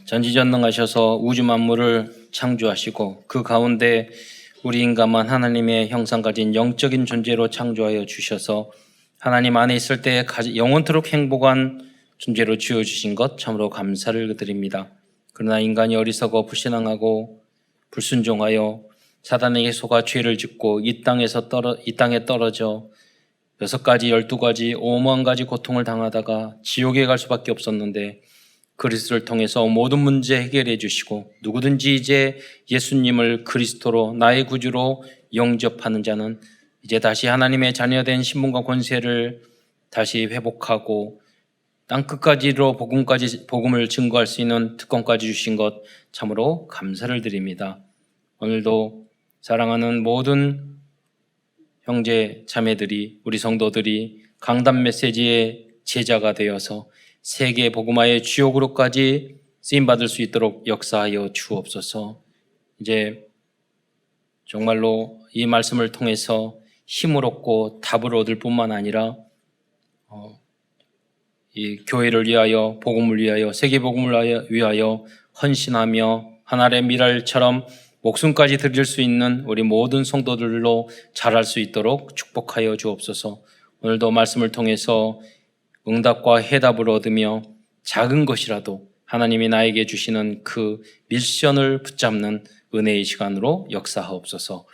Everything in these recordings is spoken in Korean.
전지전능하셔서 우주 만물을 창조하시고 그 가운데 우리 인간만 하나님의 형상 가진 영적인 존재로 창조하여 주셔서 하나님 안에 있을 때 영원토록 행복한 존재로 지어주신 것 참으로 감사를 드립니다. 그러나 인간이 어리석어 불신앙하고 불순종하여 사단에게 속아 죄를 짓고 이 땅에 떨어져 6가지, 12가지, 5만 가지 고통을 당하다가 지옥에 갈 수밖에 없었는데 그리스도를 통해서 모든 문제 해결해 주시고 누구든지 이제 예수님을 그리스도로 나의 구주로 영접하는 자는 이제 다시 하나님의 자녀된 신분과 권세를 다시 회복하고 땅끝까지로 복음을 증거할 수 있는 특권까지 주신 것 참으로 감사를 드립니다. 오늘도 사랑하는 모든 형제 자매들이 우리 성도들이 강단 메시지의 제자가 되어서 세계 복음화의 주요 그룹까지 쓰임받을 수 있도록 역사하여 주옵소서. 이제 정말로 이 말씀을 통해서 힘을 얻고 답을 얻을 뿐만 아니라 이 교회를 위하여 복음을 위하여 세계 복음을 위하여 헌신하며 하나님의 미랄처럼 목숨까지 드릴 수 있는 우리 모든 성도들로 자랄 수 있도록 축복하여 주옵소서. 오늘도 말씀을 통해서 응답과 해답을 얻으며 작은 것이라도 하나님이 나에게 주시는 그 미션을 붙잡는 은혜의 시간으로 역사하옵소서.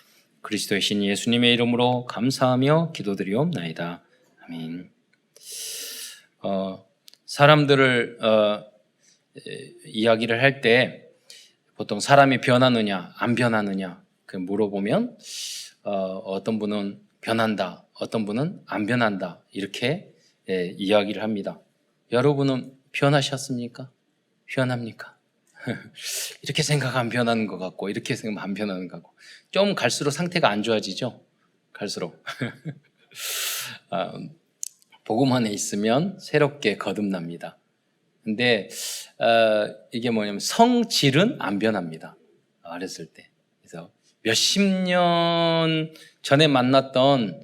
그리스도의 신 예수님의 이름으로 감사하며 기도드리옵나이다. 아멘. 사람들을 이야기를 할 때 보통 사람이 변하느냐 안 변하느냐 물어보면 어떤 분은 변한다, 어떤 분은 안 변한다 이렇게 이야기를 합니다. 여러분은 변하셨습니까? 변합니까? 이렇게 생각하면 변하는 것 같고 이렇게 생각하면 안 변하는 것 같고 좀 갈수록 상태가 안 좋아지죠? 갈수록 복음 안에 있으면 새롭게 거듭납니다. 근데 이게 뭐냐면 성질은 안 변합니다. 어렸을 때. 그래서 몇십 년 전에 만났던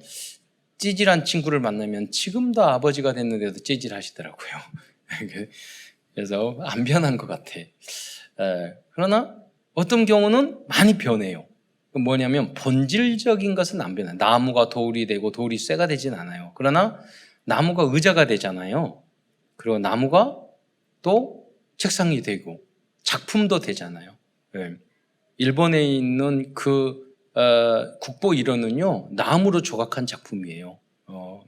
찌질한 친구를 만나면 지금도 아버지가 됐는데도 찌질하시더라고요. 그래서 안 변한 것 같아. 그러나 어떤 경우는 많이 변해요. 뭐냐면 본질적인 것은 안 변해요. 나무가 돌이 되고 돌이 쇠가 되진 않아요. 그러나 나무가 의자가 되잖아요. 그리고 나무가 또 책상이 되고 작품도 되잖아요. 일본에 있는 그 국보 일원은요 나무로 조각한 작품이에요.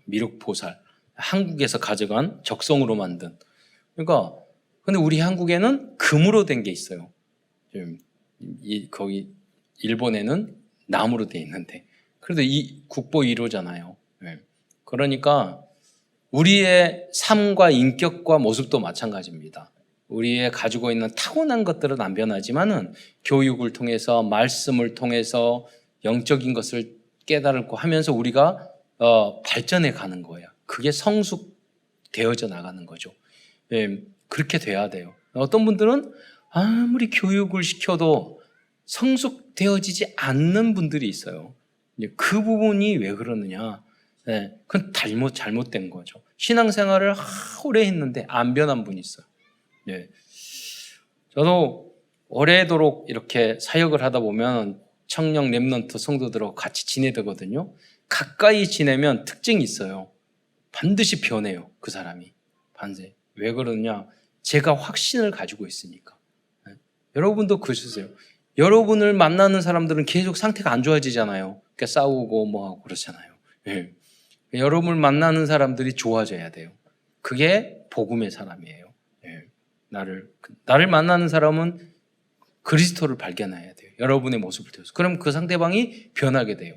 미륵보살 한국에서 가져간 적성으로 만든. 그러니까 근데 우리 한국에는 금으로 된 게 있어요. 거기 일본에는 나무로 돼 있는데 그래도 이 국보 1호잖아요. 그러니까 우리의 삶과 인격과 모습도 마찬가지입니다. 우리의 가지고 있는 타고난 것들은 안 변하지만은 교육을 통해서 말씀을 통해서 영적인 것을 깨달고 하면서 우리가 발전해 가는 거예요. 그게 성숙되어져 나가는 거죠. 그렇게 돼야 돼요. 어떤 분들은 아무리 교육을 시켜도 성숙되어지지 않는 분들이 있어요. 그 부분이 왜 그러느냐? 그건 잘못된 거죠. 신앙생활을 오래 했는데 안 변한 분이 있어요. 저도 오래도록 이렇게 사역을 하다 보면 청년 렘넌트 성도들하고 같이 지내거든요. 가까이 지내면 특징이 있어요. 반드시 변해요. 그 사람이. 반드시. 왜 그러느냐? 제가 확신을 가지고 있으니까. 여러분도 그러세요. 여러분을 만나는 사람들은 계속 상태가 안 좋아지잖아요. 그러니까 싸우고 뭐하고 그렇잖아요. 여러분을 만나는 사람들이 좋아져야 돼요. 그게 복음의 사람이에요. 나를 만나는 사람은 그리스도를 발견해야 돼요. 여러분의 모습을 통해서. 그럼 그 상대방이 변하게 돼요.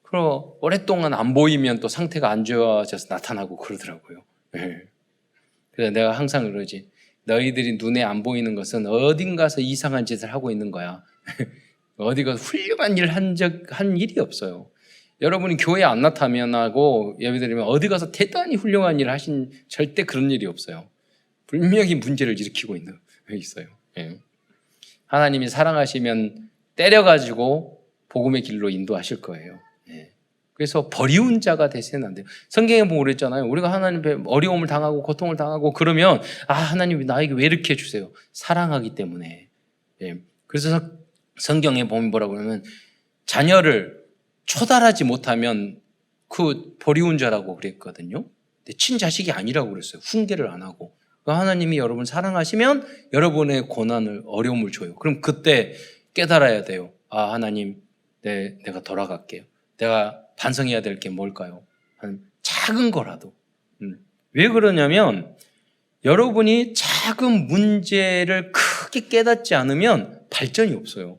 그럼 오랫동안 안 보이면 또 상태가 안 좋아져서 나타나고 그러더라고요. 그래서 내가 항상 그러지. 너희들이 눈에 안 보이는 것은 어딘가서 이상한 짓을 하고 있는 거야. 어디가 훌륭한 일 한 일이 없어요. 여러분이 교회 안 나타나고 예를 들면 어디 가서 대단히 훌륭한 일을 하신 절대 그런 일이 없어요. 분명히 문제를 일으키고 있어요. 하나님이 사랑하시면 때려가지고 복음의 길로 인도하실 거예요. 그래서 버리운 자가 되시면 안 돼요. 성경에 보고 그랬잖아요. 우리가 하나님 앞에 어려움을 당하고 고통을 당하고 그러면 하나님이 나에게 왜 이렇게 해주세요? 사랑하기 때문에. 예. 그래서 성경에 보면 뭐라고 하면 자녀를 초달하지 못하면 그 버리운 자라고 그랬거든요. 근데 친자식이 아니라고 그랬어요. 훈계를 안 하고. 하나님이 여러분 사랑하시면 여러분의 고난을 어려움을 줘요. 그럼 그때 깨달아야 돼요. 하나님 내가 돌아갈게요. 내가 반성해야 될 게 뭘까요? 작은 거라도. 왜 그러냐면 여러분이 작은 문제를 크게 깨닫지 않으면 발전이 없어요.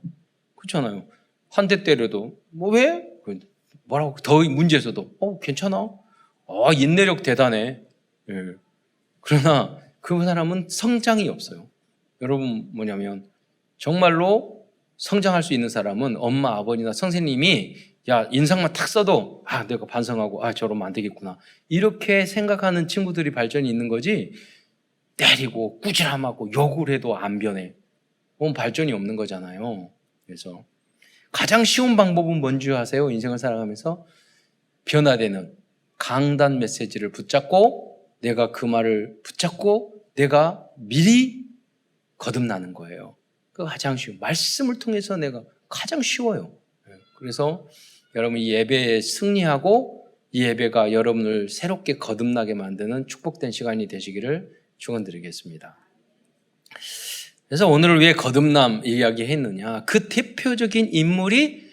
그렇잖아요. 한 대 때려도 왜? 뭐라고 더 문제에서도 괜찮아? 인내력 대단해. 예. 그러나 그 사람은 성장이 없어요. 여러분 뭐냐면 정말로 성장할 수 있는 사람은 엄마, 아버지나 선생님이 인상만 탁 써도 내가 반성하고 저러면 안 되겠구나 이렇게 생각하는 친구들이 발전이 있는 거지, 때리고 꾸지람하고 욕을 해도 안 변해. 그건 발전이 없는 거잖아요. 그래서 가장 쉬운 방법은 뭔지 아세요? 인생을 살아가면서 변화되는 강단 메시지를 붙잡고 내가 그 말을 붙잡고 내가 미리 거듭나는 거예요. 그거 가장 쉬운. 말씀을 통해서 내가 가장 쉬워요. 그래서 여러분 이 예배에 승리하고 이 예배가 여러분을 새롭게 거듭나게 만드는 축복된 시간이 되시기를 축원드리겠습니다. 그래서 오늘 왜 거듭남 이야기했느냐? 그 대표적인 인물이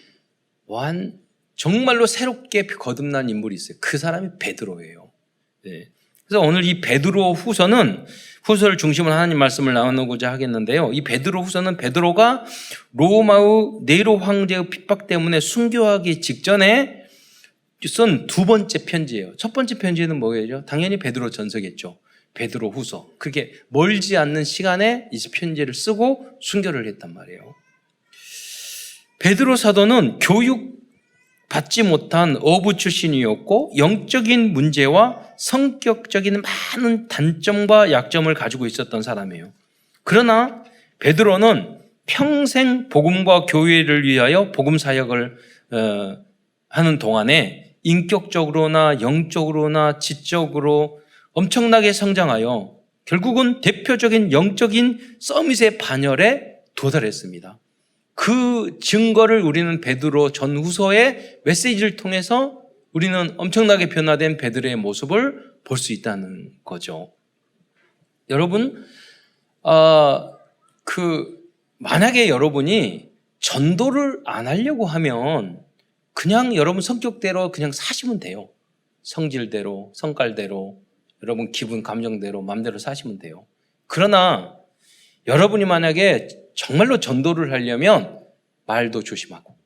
정말로 새롭게 거듭난 인물이 있어요. 그 사람이 베드로예요. 네. 그래서 오늘 이 베드로 후서는 후서를 중심으로 하나님 말씀을 나누고자 하겠는데요. 이 베드로 후서는 베드로가 로마의 네로 황제의 핍박 때문에 순교하기 직전에 쓴 두 번째 편지예요. 첫 번째 편지는 뭐예요? 당연히 베드로 전서겠죠. 베드로 후서. 그게 멀지 않는 시간에 이 편지를 쓰고 순교를 했단 말이에요. 베드로 사도는 교육받지 못한 어부 출신이었고 영적인 문제와 성격적인 많은 단점과 약점을 가지고 있었던 사람이에요. 그러나 베드로는 평생 복음과 교회를 위하여 복음 사역을 하는 동안에 인격적으로나 영적으로나 지적으로 엄청나게 성장하여 결국은 대표적인 영적인 서밋의 반열에 도달했습니다. 그 증거를 우리는 베드로 전후서의 메시지를 통해서 우리는 엄청나게 변화된 베드로의 모습을 볼 수 있다는 거죠. 여러분, 만약에 여러분이 전도를 안 하려고 하면 그냥 여러분 성격대로 그냥 사시면 돼요. 성질대로, 성깔대로, 여러분 기분, 감정대로, 마음대로 사시면 돼요. 그러나 여러분이 만약에 정말로 전도를 하려면 말도 조심하고,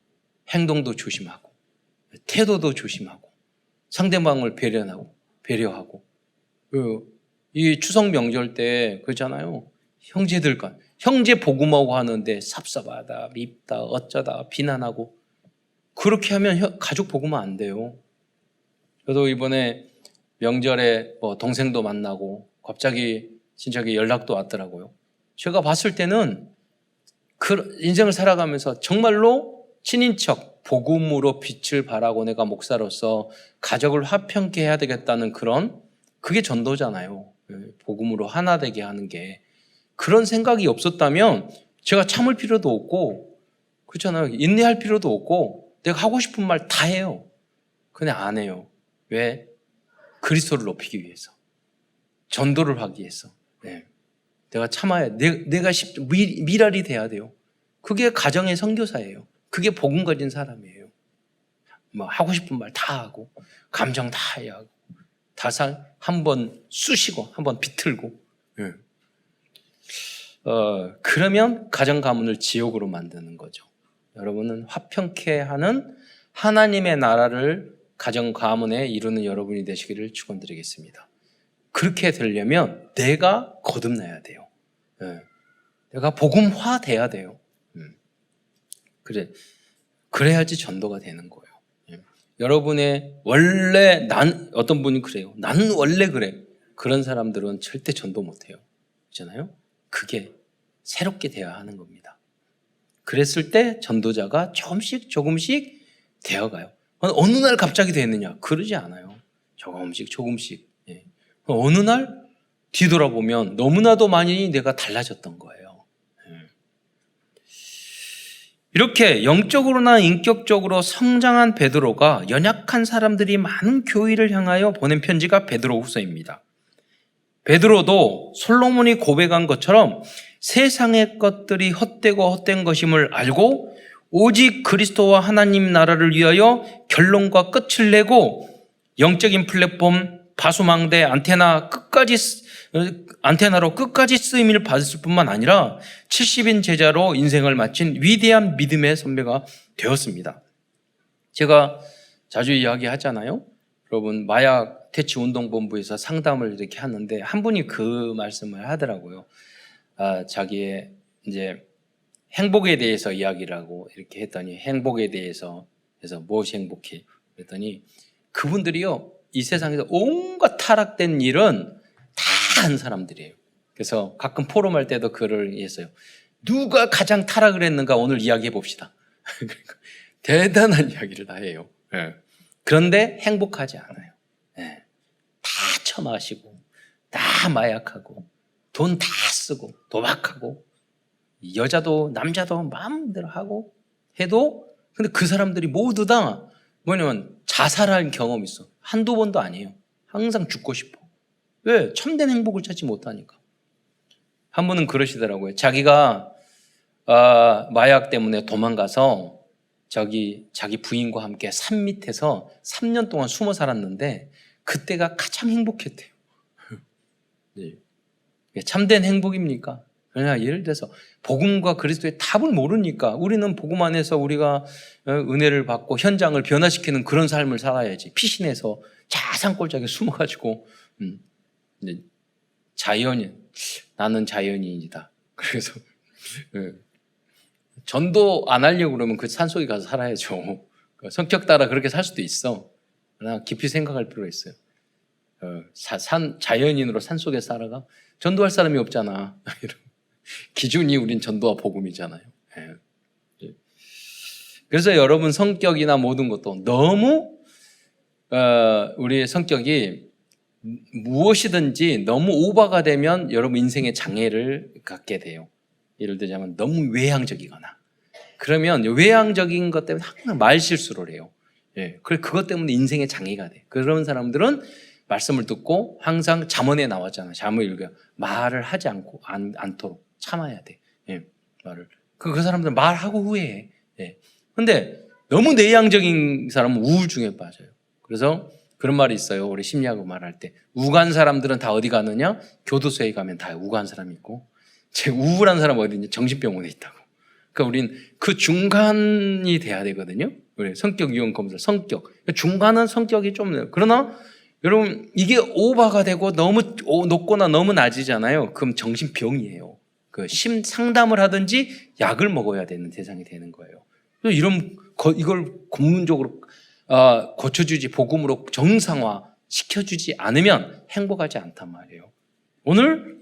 행동도 조심하고, 태도도 조심하고, 상대방을 배려하고. 이 추석 명절 때 그러잖아요. 형제들 간 형제 복음하고 하는데 섭섭하다, 밉다, 어쩌다 비난하고 그렇게 하면 가족 복음은 안 돼요. 저도 이번에 명절에 동생도 만나고 갑자기 친척이 연락도 왔더라고요. 제가 봤을 때는 그 인생을 살아가면서 정말로 친인척 복음으로 빛을 발하고 내가 목사로서 가족을 화평케 해야 되겠다는 그게 전도잖아요. 복음으로 하나 되게 하는 게. 그런 생각이 없었다면 제가 참을 필요도 없고, 그렇잖아요. 인내할 필요도 없고 내가 하고 싶은 말 다 해요. 근데 안 해요. 왜? 그리스도를 높이기 위해서, 전도를 하기 위해서. 내가 참아야, 내가 미랄이 돼야 돼요. 그게 가정의 선교사예요. 그게 복음 가진 사람이에요. 하고 싶은 말 다 하고, 감정 다 해야 하고, 한번 쑤시고, 한번 비틀고. 그러면 가정 가문을 지옥으로 만드는 거죠. 여러분은 화평케 하는 하나님의 나라를 가정 가문에 이루는 여러분이 되시기를 축원드리겠습니다. 그렇게 되려면 내가 거듭나야 돼요. 내가 복음화 돼야 돼요. 그래야지 전도가 되는 거예요. 여러분의 원래 어떤 분이 그래요. 나는 원래 그래. 그런 사람들은 절대 전도 못 해요. 그렇잖아요? 그게 새롭게 돼야 하는 겁니다. 그랬을 때 전도자가 조금씩 되어가요. 어느 날 갑자기 됐느냐? 그러지 않아요. 조금씩 조금씩. 예. 어느 날 뒤돌아보면 너무나도 많이 내가 달라졌던 거예요. 예. 이렇게 영적으로나 인격적으로 성장한 베드로가 연약한 사람들이 많은 교회를 향하여 보낸 편지가 베드로후서입니다. 베드로도 솔로몬이 고백한 것처럼 세상의 것들이 헛되고 헛된 것임을 알고 오직 그리스도와 하나님 나라를 위하여 결론과 끝을 내고 영적인 플랫폼 바수망대 안테나로 끝까지 쓰임을 받았을 뿐만 아니라 70인 제자로 인생을 마친 위대한 믿음의 선배가 되었습니다. 제가 자주 이야기하잖아요. 여러분, 마약 퇴치 운동본부에서 상담을 이렇게 하는데 한 분이 그 말씀을 하더라고요. 자기의 이제 행복에 대해서 이야기를 하고 이렇게 했더니 행복에 대해서 그래서 무엇이 행복해? 그랬더니 그분들이요, 이 세상에서 온갖 타락된 일은 다 한 사람들이에요. 그래서 가끔 포럼할 때도 글을 했어요. 누가 가장 타락을 했는가 오늘 이야기해 봅시다. 그러니까 대단한 이야기를 다 해요. 네. 그런데 행복하지 않아요. 네. 다 처마시고 다 마약하고 돈 다 쓰고 도박하고 여자도 남자도 마음대로 하고 해도 근데 그 사람들이 모두 다 뭐냐면 자살한 경험이 있어. 한두 번도 아니에요. 항상 죽고 싶어. 왜? 참된 행복을 찾지 못하니까. 한 분은 그러시더라고요. 자기가 마약 때문에 도망가서 자기 부인과 함께 산 밑에서 3년 동안 숨어 살았는데 그때가 가장 행복했대요. 네. 참된 행복입니까? 그러나 예를 들어서 복음과 그리스도의 답을 모르니까 우리는 복음 안에서 우리가 은혜를 받고 현장을 변화시키는 그런 삶을 살아야지. 피신해서 자산골짜기에 숨어가지고 나는 자연인이다. 그래서 전도 안 하려고 그러면 그 산속에 가서 살아야죠. 성격 따라 그렇게 살 수도 있어. 그러나 깊이 생각할 필요가 있어요. 자연인으로 산속에 살아가? 전도할 사람이 없잖아. 기준이 우린 전도와 복음이잖아요. 그래서 여러분 성격이나 모든 것도 너무 우리의 성격이 무엇이든지 너무 오버가 되면 여러분 인생의 장애를 갖게 돼요. 예를 들자면 너무 외향적이거나 그러면 외향적인 것 때문에 항상 말 실수를 해요. 그것 때문에 인생의 장애가 돼. 그런 사람들은 말씀을 듣고 항상 잠언에 나왔잖아요. 잠언 읽어요. 말을 하지 않도록 참아야 돼. 말을. 그 사람들은 말하고 후회해. 근데 너무 내향적인 사람은 우울증에 빠져요. 그래서 그런 말이 있어요. 우리 심리학을 말할 때. 우간 사람들은 다 어디 가느냐? 교도소에 가면 다 우간 사람이 있고, 제 우울한 사람은 어디 있냐? 정신병원에 있다고. 그러니까 우린 그 중간이 돼야 되거든요. 우리 성격 유형 검사, 성격. 중간은 성격이 좀, 그러나 여러분, 이게 오버가 되고 너무 높거나 너무 낮이잖아요. 그럼 정신병이에요. 상담을 하든지 약을 먹어야 되는 대상이 되는 거예요. 이걸 근본적으로 고쳐주지, 복음으로 정상화 시켜주지 않으면 행복하지 않단 말이에요. 오늘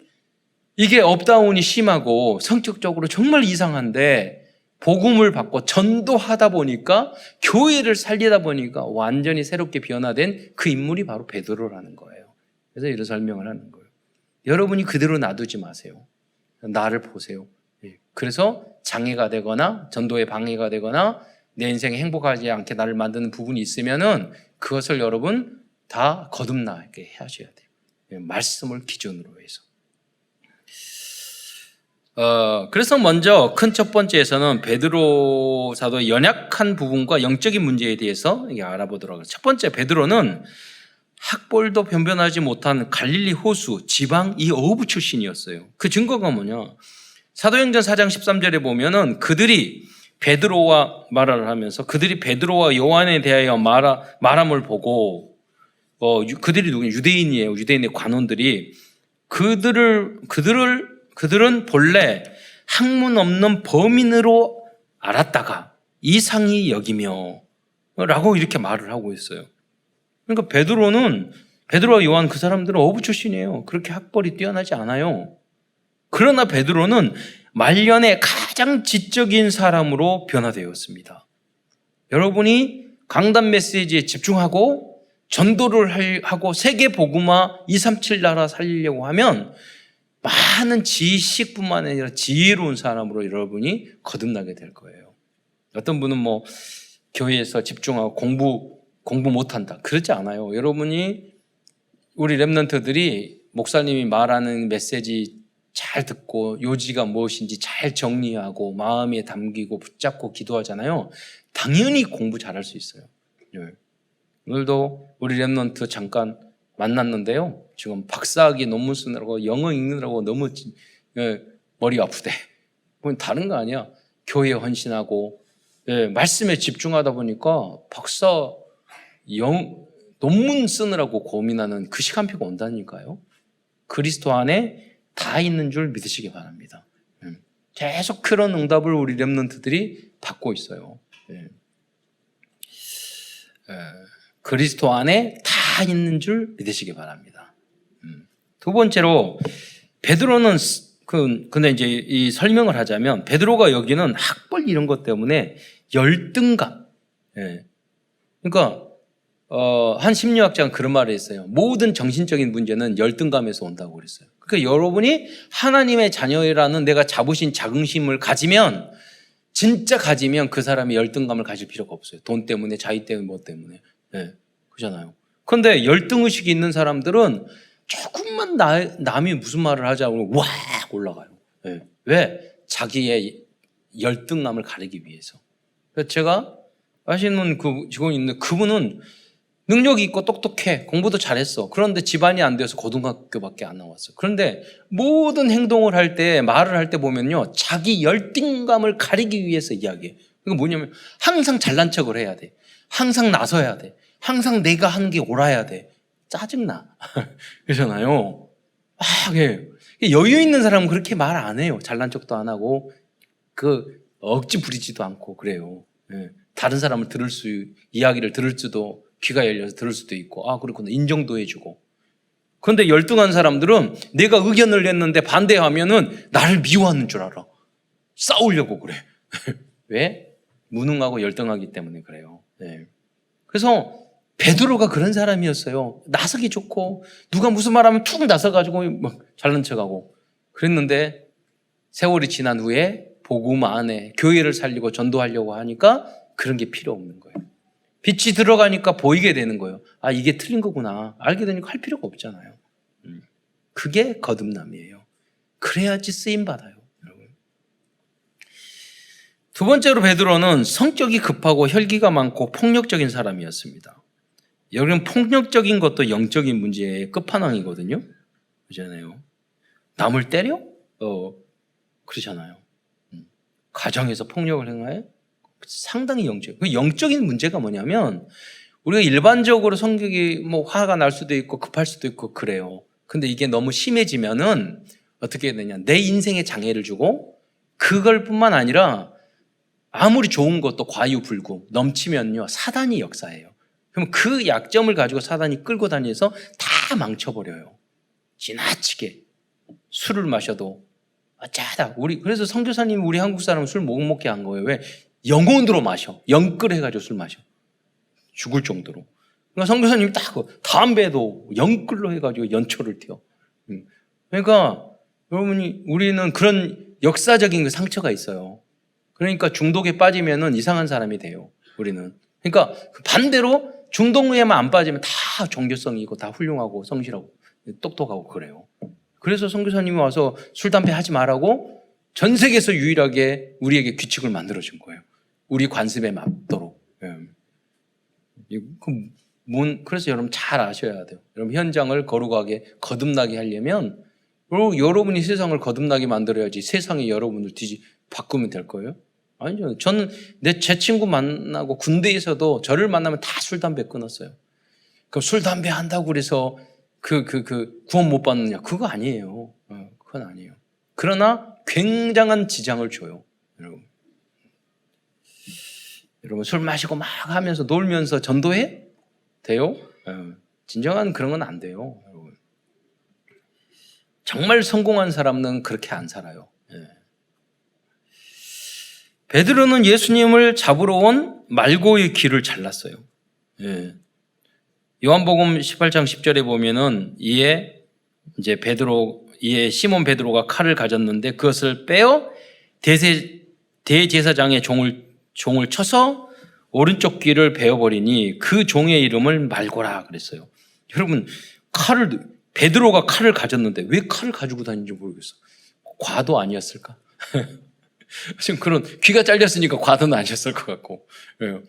이게 업다운이 심하고 성격적으로 정말 이상한데 복음을 받고 전도하다 보니까 교회를 살리다 보니까 완전히 새롭게 변화된 그 인물이 바로 베드로라는 거예요. 그래서 이런 설명을 하는 거예요. 여러분이 그대로 놔두지 마세요. 나를 보세요. 그래서 장애가 되거나 전도에 방해가 되거나 내 인생에 행복하지 않게 나를 만드는 부분이 있으면은 그것을 여러분 다 거듭나게 하셔야 돼요. 말씀을 기준으로 해서. 그래서 먼저 큰 첫 번째에서는 베드로 사도의 연약한 부분과 영적인 문제에 대해서 알아보도록 하겠습니다. 첫 번째, 베드로는 학벌도 변변하지 못한 갈릴리 호수 지방 이 어부 출신이었어요. 그 증거가 뭐냐? 사도행전 4장 13절에 보면은 그들이 베드로와 말을 하면서 그들이 베드로와 요한에 대하여 말함을 보고 그들이 누구냐? 유대인이에요. 유대인의 관원들이 그들은 본래 학문 없는 범인으로 알았다가 이상히 여기며 라고 이렇게 말을 하고 있어요. 그러니까 베드로와 요한 그 사람들은 어부 출신이에요. 그렇게 학벌이 뛰어나지 않아요. 그러나 베드로는 말년에 가장 지적인 사람으로 변화되었습니다. 여러분이 강단 메시지에 집중하고 전도를 하고 세계 복음화 237 나라 살리려고 하면 많은 지식뿐만 아니라 지혜로운 사람으로 여러분이 거듭나게 될 거예요. 어떤 분은 뭐 교회에서 집중하고 공부 못한다. 그렇지 않아요. 여러분이 우리 랩런트들이 목사님이 말하는 메시지 잘 듣고 요지가 무엇인지 잘 정리하고 마음에 담기고 붙잡고 기도하잖아요. 당연히 공부 잘할 수 있어요. 오늘도 우리 랩런트 잠깐 만났는데요. 지금 박사학위 논문 쓰느라고 영어 읽느라고 너무 머리 아프대. 그건 다른 거 아니야. 교회에 헌신하고 말씀에 집중하다 보니까 박사 논문 쓰느라고 고민하는 그 시간표가 온다니까요. 그리스도 안에 다 있는 줄 믿으시기 바랍니다. 계속 그런 응답을 우리 렘넌트들이 받고 있어요. 그리스도 안에 다 있는 줄 믿으시기 바랍니다. 두 번째로 베드로는 근데 이제 이 설명을 하자면 베드로가 여기는 학벌 이런 것 때문에 열등감. 그러니까 한 심리학자는 그런 말을 했어요. 모든 정신적인 문제는 열등감에서 온다고 그랬어요. 그러니까 여러분이 하나님의 자녀라는 내가 자부심, 자긍심을 가지면 진짜 가지면 그 사람이 열등감을 가질 필요가 없어요. 돈 때문에, 자기 때문에, 뭐 때문에. 그렇잖아요. 그런데 열등의식이 있는 사람들은 조금만 남이 무슨 말을 하자고 와 올라가요. 왜? 자기의 열등감을 가리기 위해서. 그래서 제가 아시는 그 직원이 있는데 그분은 능력이 있고 똑똑해. 공부도 잘했어. 그런데 집안이 안 돼서 고등학교밖에 안 나왔어. 그런데 모든 행동을 할 때, 말을 할 때 보면요. 자기 열등감을 가리기 위해서 이야기해. 그게 뭐냐면 항상 잘난 척을 해야 돼. 항상 나서야 돼. 항상 내가 한 게 옳아야 돼. 짜증나. 그러잖아요. 여유 있는 사람은 그렇게 말 안 해요. 잘난 척도 안 하고 억지 부리지도 않고 그래요. 다른 사람을 이야기를 들을 수도 귀가 열려서 들을 수도 있고 그렇구나 인정도 해주고. 그런데 열등한 사람들은 내가 의견을 냈는데 반대하면은 나를 미워하는 줄 알아. 싸우려고 그래. 왜? 무능하고 열등하기 때문에 그래요. 그래서 베드로가 그런 사람이었어요. 나서기 좋고 누가 무슨 말하면 툭 나서가지고 막 잘난 척하고 그랬는데 세월이 지난 후에 복음 안에 교회를 살리고 전도하려고 하니까 그런 게 필요 없는 거예요. 빛이 들어가니까 보이게 되는 거예요. 이게 틀린 거구나. 알게 되니까 할 필요가 없잖아요. 그게 거듭남이에요. 그래야지 쓰임 받아요, 여러분. 두 번째로 베드로는 성격이 급하고 혈기가 많고 폭력적인 사람이었습니다. 여기는 폭력적인 것도 영적인 문제의 끝판왕이거든요. 그렇잖아요. 남을 때려? 그러잖아요. 가정에서 폭력을 행하해? 상당히 그 영적인 문제가 뭐냐면 우리가 일반적으로 성격이 화가 날 수도 있고 급할 수도 있고 그래요. 근데 이게 너무 심해지면은 어떻게 되냐? 내 인생에 장애를 주고 그걸 뿐만 아니라 아무리 좋은 것도 과유불급 넘치면요 사단이 역사해요. 그럼 그 약점을 가지고 사단이 끌고 다니면서 다 망쳐버려요. 지나치게 술을 마셔도 짜다. 그래서 선교사님이 우리 한국 사람은 술 못 먹게 한 거예요. 왜? 영혼으로 마셔. 영끌 해가지고 술 마셔. 죽을 정도로. 그러니까 선교사님이 딱 담배도 영끌로 해가지고 연초를 튀어. 그러니까 여러분이 우리는 그런 역사적인 상처가 있어요. 그러니까 중독에 빠지면은 이상한 사람이 돼요. 우리는. 그러니까 반대로 중독에만 안 빠지면 다 종교성이 있고 다 훌륭하고 성실하고 똑똑하고 그래요. 그래서 선교사님이 와서 술, 담배 하지 말라고 전 세계에서 유일하게 우리에게 규칙을 만들어준 거예요. 우리 관습에 맞도록. 그래서 여러분 잘 아셔야 돼요. 여러분 현장을 거룩하게 거듭나게 하려면 여러분이 세상을 거듭나게 만들어야지 세상이 여러분을 바꾸면 될 거예요? 아니죠. 저는 제 친구 만나고 군대에서도 저를 만나면 다 술, 담배 끊었어요. 그럼 술, 담배 한다고 그래서 구원 못 받느냐? 그거 아니에요. 그건 아니에요. 그러나 굉장한 지장을 줘요. 여러분 술 마시고 막 하면서 놀면서 전도해? 돼요? 진정한 그런 건 안 돼요. 여러분. 정말 성공한 사람은 그렇게 안 살아요. 베드로는 예수님을 잡으러 온 말고의 길을 잘랐어요. 예. 요한복음 18장 10절에 보면은 이에 시몬 베드로가 칼을 가졌는데 그것을 빼어 대제사장의 종을 쳐서 오른쪽 귀를 베어버리니 그 종의 이름을 말고라 그랬어요. 여러분, 베드로가 칼을 가졌는데 왜 칼을 가지고 다니는지 모르겠어. 과도 아니었을까? 지금 그런 귀가 잘렸으니까 과도는 아니었을 것 같고, 예.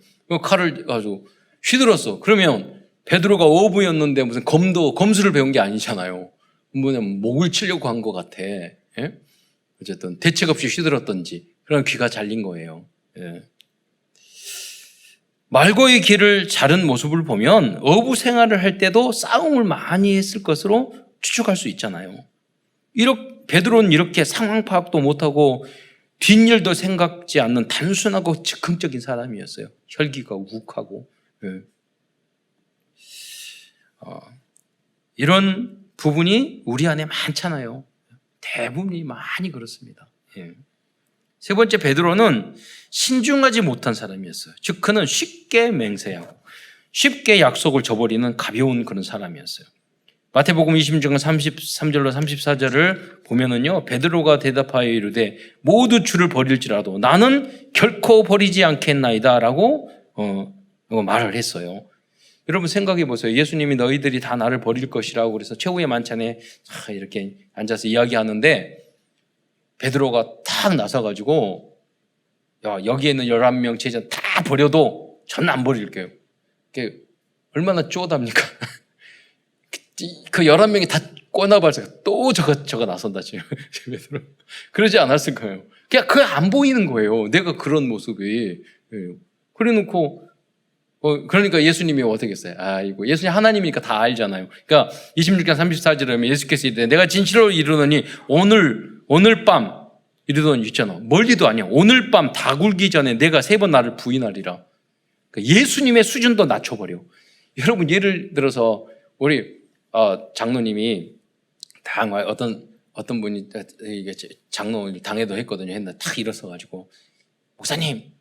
칼을 아주 휘둘렀어. 그러면 베드로가 어부였는데 무슨 검술을 배운 게 아니잖아요. 뭐냐면 목을 치려고 한 것 같아. 예? 어쨌든 대책 없이 휘둘렀던지 그런 귀가 잘린 거예요. 예. 말고의 길을 자른 모습을 보면 어부 생활을 할 때도 싸움을 많이 했을 것으로 추측할 수 있잖아요. 베드로는 이렇게 상황 파악도 못하고 뒷일도 생각지 않는 단순하고 즉흥적인 사람이었어요. 혈기가 우욱하고. 예. 이런 부분이 우리 안에 많잖아요. 대부분이 많이 그렇습니다. 예. 세 번째, 베드로는 신중하지 못한 사람이었어요. 즉 그는 쉽게 맹세하고 쉽게 약속을 저버리는 가벼운 그런 사람이었어요. 마태복음 26장 33절로 34절을 보면은요, 베드로가 대답하여 이르되 모두 주를 버릴지라도 나는 결코 버리지 않겠나이다라고 말을 했어요. 여러분 생각해 보세요. 예수님이 너희들이 다 나를 버릴 것이라고 그래서 최후의 만찬에 이렇게 앉아서 이야기하는데 베드로가 탁 나서가지고 여기에 있는 11명 제자 다 버려도 전 안 버릴게요. 그게 얼마나 쪼답니까? 그 11명이 다 꼬나봐서 또 저거 나선다 지금. 베드로. 그러지 않았을 거예요. 그냥 그게 안 보이는 거예요. 내가 그런 모습이. 그래 놓고 그러니까 예수님이 어떻게 했어요? 아이고, 예수님 하나님이니까 다 알잖아요. 그러니까 26장 34절에 보면 예수께서 이르되 내가 진실로 이르노니 오늘 밤 이르더니 있잖아. 멀리도 아니야. 오늘 밤 다 굴기 전에 내가 3번 나를 부인하리라. 그러니까 예수님의 수준도 낮춰버려. 여러분 예를 들어서 우리 장로님이 어떤 분이 이게 장로 당회도 했거든요. 했는데 탁 일어서가지고 목사님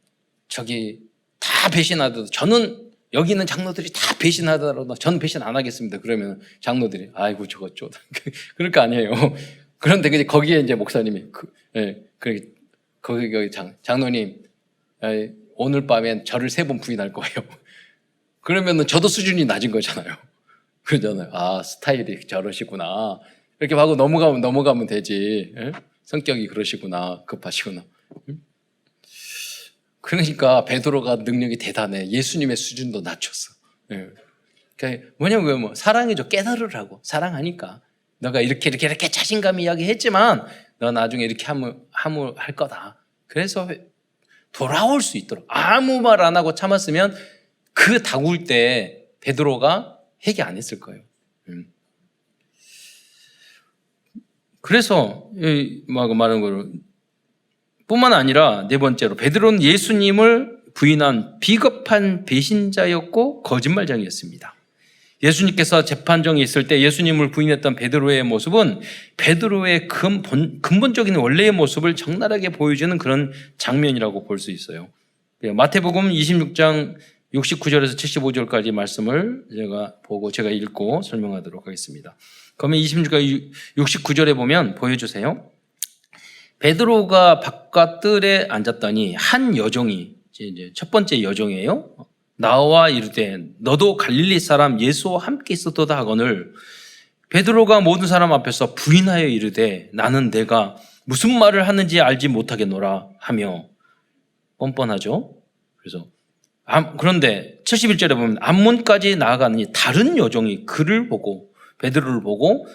저기 다 배신하더라도 저는 여기 있는 장로들이 다 배신하더라도 저는 배신 안 하겠습니다. 그러면 장로들이 아이고 저거 쪼 그럴 거 아니에요. 그런데 거기에 이제 목사님이 거기 장로님 오늘 밤엔 저를 3번 부인할 거예요. 그러면은 저도 수준이 낮은 거잖아요. 그러잖아요. 스타일이 저러시구나. 이렇게 하고 넘어가면 되지. 예? 성격이 그러시구나. 급하시구나. 그러니까 베드로가 능력이 대단해. 예수님의 수준도 낮췄어. 예. 그러니까 뭐냐면 사랑이죠. 깨달으라고. 사랑하니까. 너가 이렇게 자신감 이야기했지만 너 나중에 이렇게 할 거다. 그래서 돌아올 수 있도록 아무 말 안 하고 참았으면 그 다굴 때 베드로가 회개 안 했을 거예요. 그래서 말한 거로 뿐만 아니라 네 번째로 베드로는 예수님을 부인한 비겁한 배신자였고 거짓말장이었습니다. 예수님께서 재판정에 있을 때 예수님을 부인했던 베드로의 모습은 베드로의 근본적인 원래의 모습을 적나라하게 보여주는 그런 장면이라고 볼 수 있어요. 마태복음 26장 69절에서 75절까지 말씀을 제가 읽고 설명하도록 하겠습니다. 그러면 26장 69절에 보면 보여주세요. 베드로가 바깥들에 앉았더니 한 여종이 이제 첫 번째 여종이에요. 나와 이르되 너도 갈릴리 사람 예수와 함께 있었도다 하거늘 베드로가 모든 사람 앞에서 부인하여 이르되 나는 내가 무슨 말을 하는지 알지 못하겠노라 하며 뻔뻔하죠. 그래서 그런데 71절에 보면 앞문까지 나아가니 다른 여종이 베드로를 보고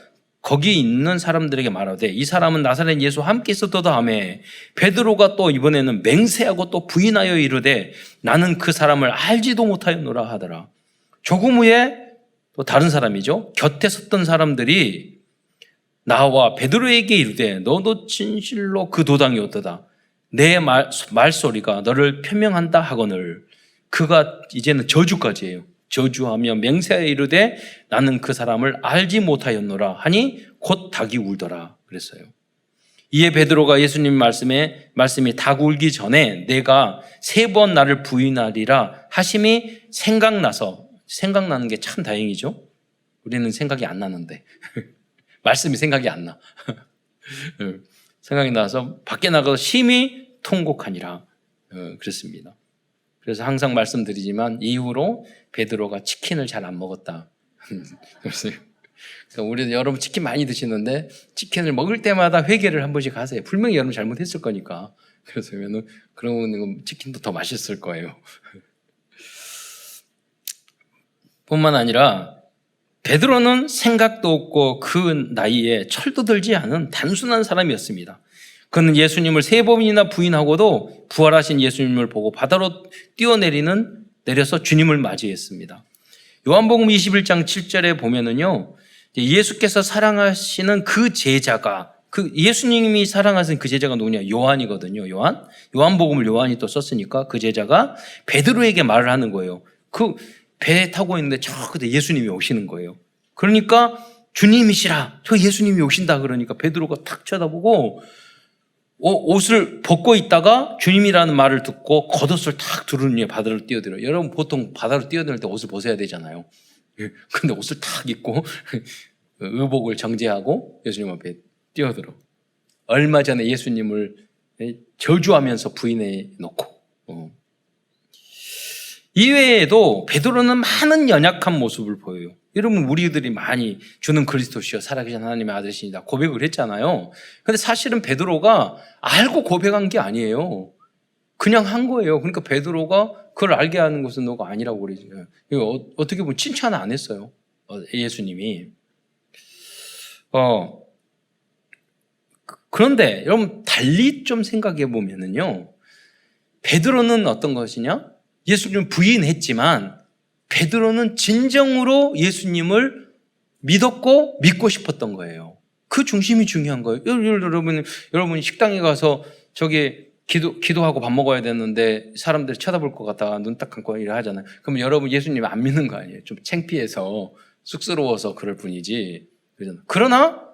거기 있는 사람들에게 말하되 이 사람은 나사렛 예수와 함께 있었도다 하며 베드로가 또 이번에는 맹세하고 또 부인하여 이르되 나는 그 사람을 알지도 못하였노라 하더라. 조금 후에 또 다른 사람이죠. 곁에 섰던 사람들이 나와 베드로에게 이르되 너도 진실로 그 도당이었도다. 내 말소리가 너를 표명한다 하거늘 그가 이제는 저주까지 해요. 저주하며 맹세하여 이르되 나는 그 사람을 알지 못하였노라 하니 곧 닭이 울더라 그랬어요. 이에 베드로가 예수님 말씀이 다 굴기 전에 내가 3번 나를 부인하리라 하심이 생각나는 게 참 다행이죠. 우리는 생각이 안 나는데 말씀이 생각이 안 나. 생각이 나서 밖에 나가서 심히 통곡하니라 그랬습니다. 그래서 항상 말씀드리지만 이후로 베드로가 치킨을 잘 안 먹었다. 그래서 우리도 여러분 치킨 많이 드시는데 치킨을 먹을 때마다 회개를 한 번씩 하세요. 분명히 여러분 잘못했을 거니까. 그러면 그러면 치킨도 더 맛있을 거예요. 뿐만 아니라 베드로는 생각도 없고 그 나이에 철도 들지 않은 단순한 사람이었습니다. 그는 예수님을 3번이나 부인하고도 부활하신 예수님을 보고 바다로 내려서 주님을 맞이했습니다. 요한복음 21장 7절에 보면은요, 예수께서 사랑하시는 그 제자가, 예수님이 사랑하시는 그 제자가 누구냐? 요한이거든요. 요한복음을 요한이 또 썼으니까 그 제자가 베드로에게 말을 하는 거예요. 그 배 타고 있는데 저 그때 예수님이 오시는 거예요. 그러니까 주님이시라. 저 예수님이 오신다. 그러니까 베드로가 탁 쳐다보고 옷을 벗고 있다가 주님이라는 말을 듣고 겉옷을 탁 두른 위에 바다로 뛰어들어요. 여러분 보통 바다로 뛰어들 때 옷을 벗어야 되잖아요. 근데 옷을 탁 입고 의복을 정제하고 예수님 앞에 뛰어들어. 얼마 전에 예수님을 저주하면서 부인해 놓고. 이외에도 베드로는 많은 연약한 모습을 보여요. 여러분 우리들이 많이 주는 그리스도시여 살아계신 하나님의 아들이시다 고백을 했잖아요. 근데 사실은 베드로가 알고 고백한 게 아니에요. 그냥 한 거예요. 그러니까 베드로가 그걸 알게 하는 것은 너가 아니라고 그러지. 이거 어떻게 보면 칭찬을 안 했어요. 예수님이. 그런데 여러분 달리 좀 생각해 보면은요. 베드로는 어떤 것이냐? 예수님을 부인했지만 베드로는 진정으로 예수님을 믿었고 믿고 싶었던 거예요. 그 중심이 중요한 거예요. 여러분이 식당에 가서 저기 기도하고 밥 먹어야 되는데 사람들이 쳐다볼 것 같다가 눈 딱 감고 이래 하잖아요. 그럼 여러분 예수님 안 믿는 거 아니에요? 좀 창피해서 쑥스러워서 그럴 뿐이지. 그러나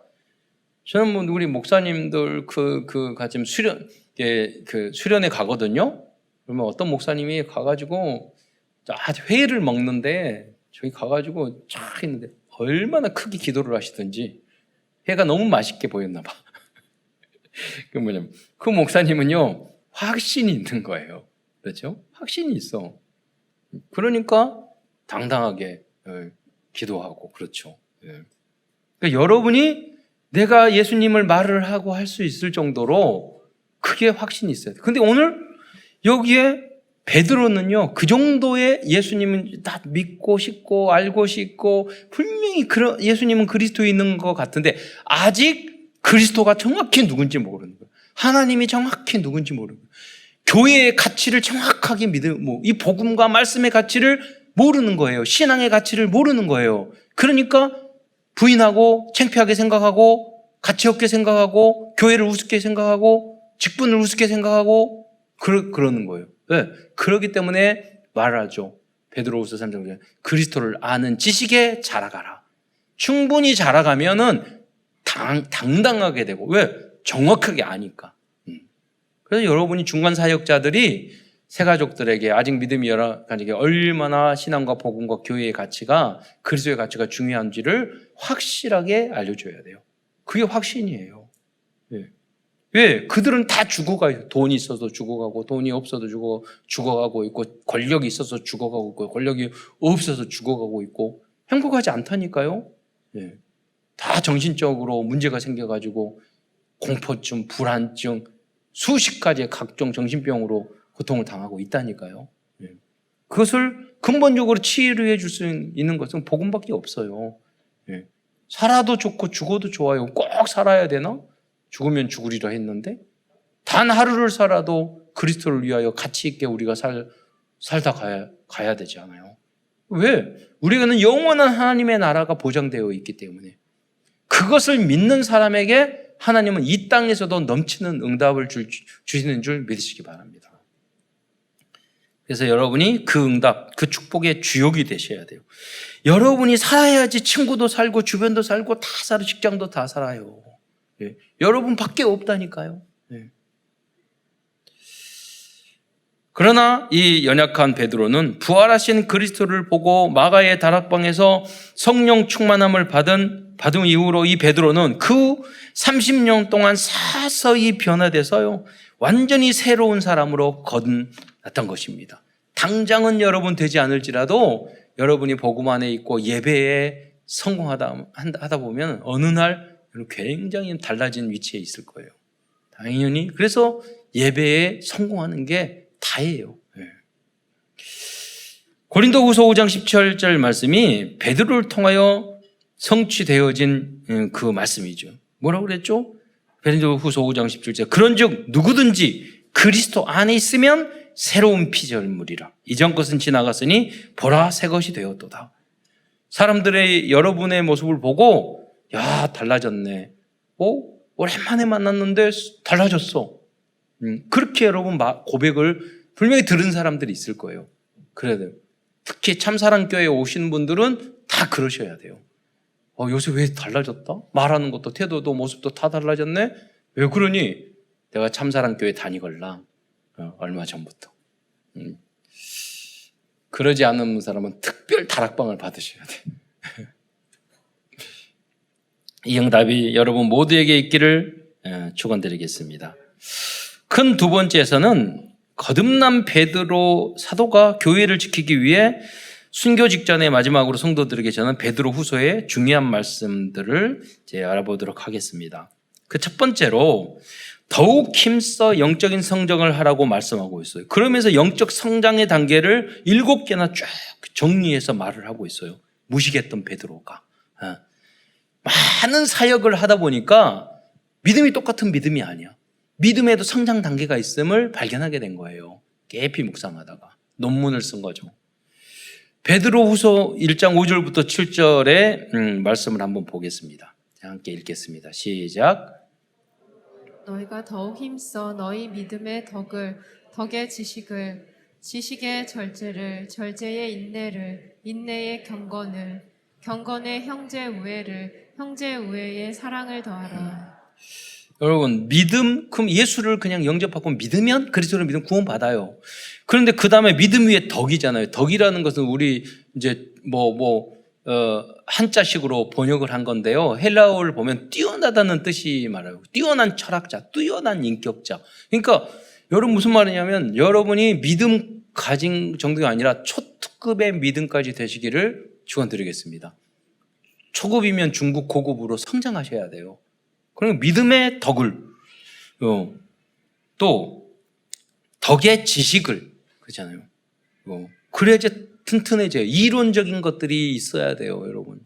저는 우리 목사님들 같이 수련회 가거든요. 그러면 어떤 목사님이 가가지고 회를 먹는데 저기 가가지고 쫙 있는데 얼마나 크게 기도를 하시든지 회가 너무 맛있게 보였나 봐. 그 목사님은요 확신이 있는 거예요. 그렇죠? 확신이 있어. 그러니까 당당하게 기도하고 그렇죠. 그러니까 여러분이 내가 예수님을 말을 하고 할 수 있을 정도로 크게 확신이 있어야 돼. 근데 오늘 여기에 베드로는요, 그 정도의 예수님은 다 믿고 싶고 알고 싶고 분명히 예수님은 그리스도에 있는 것 같은데 아직 그리스도가 정확히 누군지 모르는 거예요. 하나님이 정확히 누군지 모르는 거예요. 교회의 가치를 정확하게 이 복음과 말씀의 가치를 모르는 거예요. 신앙의 가치를 모르는 거예요. 그러니까 부인하고 창피하게 생각하고 가치 없게 생각하고 교회를 우습게 생각하고 직분을 우습게 생각하고 그러는 거예요. 네. 그렇기 때문에 말하죠. 베드로후서 3장 그리스도를 아는 지식에 자라가라. 충분히 자라가면은 당당하게 되고 왜? 정확하게 아니까. 그래서 여러분이 중간 사역자들이 새 가족들에게 아직 믿음이 여러 가지게 얼마나 신앙과 복음과 교회의 가치가 그리스도의 가치가 중요한지를 확실하게 알려줘야 돼요. 그게 확신이에요. 네. 왜? 그들은 다 죽어가요. 돈이 있어서 죽어가고 돈이 없어도 죽어가고 있고 권력이 있어서 죽어가고 있고 권력이 없어서 죽어가고 있고 행복하지 않다니까요. 네. 다 정신적으로 문제가 생겨가지고 공포증, 불안증, 수십 가지의 각종 정신병으로 고통을 당하고 있다니까요. 네. 그것을 근본적으로 치료해 줄 수 있는 것은 복음밖에 없어요. 네. 살아도 좋고 죽어도 좋아요. 꼭 살아야 되나? 죽으면 죽으리라 했는데 단 하루를 살아도 그리스도를 위하여 가치 있게 우리가 살다 가야 되지 않아요? 왜? 우리는 영원한 하나님의 나라가 보장되어 있기 때문에 그것을 믿는 사람에게 하나님은 이 땅에서도 넘치는 응답을 주시는 줄 믿으시기 바랍니다. 그래서 여러분이 그 응답, 그 축복의 주역이 되셔야 돼요. 여러분이 살아야지 친구도 살고 주변도 살고 다 살고 직장도 다 살아요. 예. 여러분밖에 없다니까요. 예. 그러나 이 연약한 베드로는 부활하신 그리스도를 보고 마가의 다락방에서 성령 충만함을 받은 이후로 이 베드로는 그 30년 동안 서서히 변화돼서요, 완전히 새로운 사람으로 거듭났던 것입니다. 당장은 여러분 되지 않을지라도 여러분이 복음 안에 있고 예배에 성공하다 보면 어느 날 굉장히 달라진 위치에 있을 거예요. 당연히. 그래서 예배에 성공하는 게 다예요. 고린도후서 5장 17절 말씀이 베드로를 통하여 성취되어진 그 말씀이죠. 뭐라고 그랬죠? 고린도후서 5장 17절. 그런즉 누구든지 그리스도 안에 있으면 새로운 피조물이라. 이전 것은 지나갔으니 보라 새 것이 되었도다. 사람들의 여러분의 모습을 보고 야 달라졌네. 오랜만에 만났는데 달라졌어. 그렇게 여러분 고백을 분명히 들은 사람들이 있을 거예요. 그래야 돼요. 특히 참사랑교회에 오신 분들은 다 그러셔야 돼요. 요새 왜 달라졌다? 말하는 것도 태도도 모습도 다 달라졌네? 왜 그러니? 내가 참사랑교회 다니걸라. 얼마 전부터. 그러지 않은 사람은 특별 다락방을 받으셔야 돼요. 이 응답이 여러분 모두에게 있기를 축원드리겠습니다. 큰 두 번째에서는 거듭난 베드로 사도가 교회를 지키기 위해 순교 직전에 마지막으로 성도들에게 전한 베드로 후서의 중요한 말씀들을 이제 알아보도록 하겠습니다. 그 첫 번째로 더욱 힘써 영적인 성장을 하라고 말씀하고 있어요. 그러면서 영적 성장의 단계를 7개나 쭉 정리해서 말을 하고 있어요. 무식했던 베드로가. 많은 사역을 하다 보니까 믿음이 똑같은 믿음이 아니야. 믿음에도 성장 단계가 있음을 발견하게 된 거예요. 깊이 묵상하다가 논문을 쓴 거죠. 베드로후서 1장 5절부터 7절의 말씀을 한번 보겠습니다. 함께 읽겠습니다. 시작. 너희가 더욱 힘써 너희 믿음의 덕의 지식의 절제를, 절제의 인내를, 인내의 경건의 형제 우애를, 형제 우애의 사랑을 더하라. 여러분, 믿음, 그럼 예수를 그냥 영접하고 믿으면, 그리스도를 믿으면 구원받아요. 그런데 그 다음에 믿음 위에 덕이잖아요. 덕이라는 것은 우리 이제 한자식으로 번역을 한 건데요. 헬라어를 보면 뛰어나다는 뜻이 말해요. 뛰어난 철학자, 뛰어난 인격자. 그러니까 여러분 무슨 말이냐면 여러분이 믿음 가진 정도가 아니라 초특급의 믿음까지 되시기를 축원드리겠습니다. 초급이면 중급, 고급으로 성장하셔야 돼요. 그러면 믿음의 덕을, 또 덕의 지식을, 그렇잖아요. 그래야지 튼튼해져요. 이론적인 것들이 있어야 돼요, 여러분.